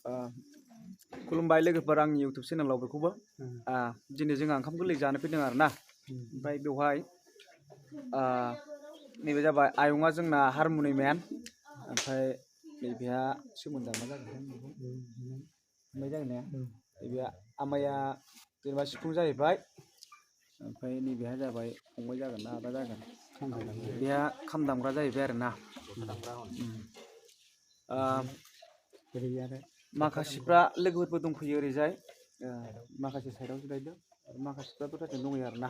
खुलुमबाय लोगोफोर आंनि YouTube चेनेलाव बेखौबो दिनै जों ओंखाम गोरलै जानो फैदों आरोना ओमफ्राय बेवहाय नैबे जाबाय आयंआ जोंना हारमनियाम ओमफ्राय नैबेहा सोमोन्दोआ मा जागोन ओमफ्राय जागोन ना नैबे आमाया जेनेबा सिफुं जाहैबाय ओमफ्राय नैबेहा जाबाय फंबाय जागोन ना आदा जागोन बेहा खाम दामग्रा जाहैबाय आरोना माखासेफ्रा लोगोफोरबो दंफैयो ओरैजाय माखासे साइडआव जिरायदों माखासेफ्रा दस्राथिं दंहैयो आरोना